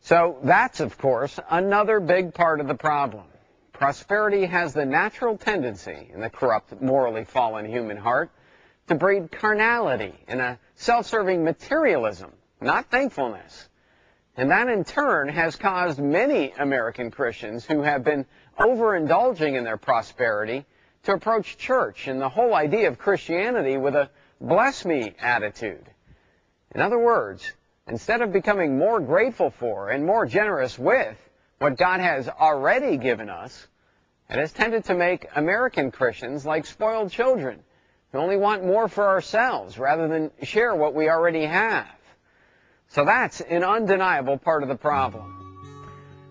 So that's, of course, another big part of the problem. Prosperity has the natural tendency in the corrupt, morally fallen human heart to breed carnality and a self-serving materialism, not thankfulness. And that in turn has caused many American Christians who have been overindulging in their prosperity to approach church and the whole idea of Christianity with a bless me attitude. In other words, instead of becoming more grateful for and more generous with what God has already given us, it has tended to make American Christians like spoiled children who only want more for ourselves rather than share what we already have. So that's an undeniable part of the problem.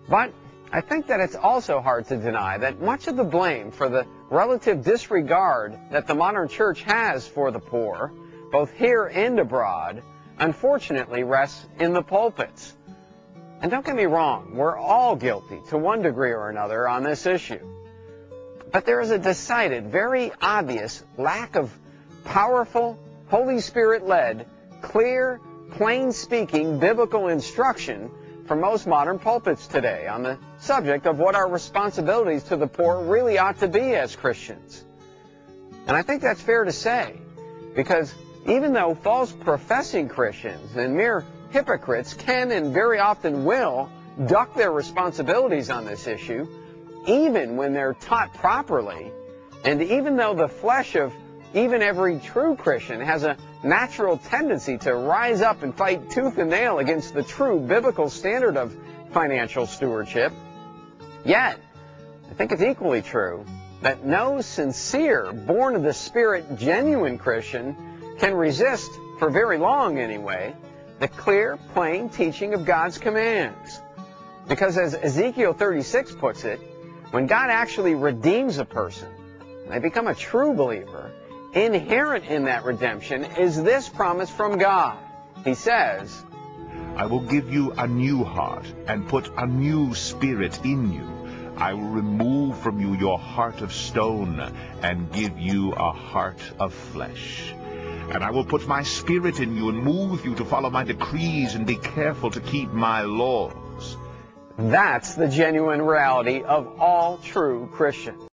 But I think that it's also hard to deny that much of the blame for the relative disregard that the modern church has for the poor, both here and abroad, unfortunately rests in the pulpits. And don't get me wrong, we're all guilty to one degree or another on this issue. But there is a decided, very obvious lack of powerful, Holy Spirit-led, clear, plain-speaking biblical instruction from most modern pulpits today on the subject of what our responsibilities to the poor really ought to be as Christians. And I think that's fair to say, because even though false professing Christians and mere hypocrites can and very often will duck their responsibilities on this issue, even when they're taught properly, and even though the flesh of even every true Christian has a natural tendency to rise up and fight tooth and nail against the true biblical standard of financial stewardship, yet I think it's equally true that no sincere, born of the Spirit, genuine Christian can resist, for very long anyway, the clear, plain teaching of God's commands. Because as Ezekiel 36 puts it, when God actually redeems a person, and they become a true believer, inherent in that redemption is this promise from God. He says, I will give you a new heart and put a new spirit in you. I will remove from you your heart of stone and give you a heart of flesh. And I will put my spirit in you and move you to follow my decrees and be careful to keep my laws. That's the genuine reality of all true Christians.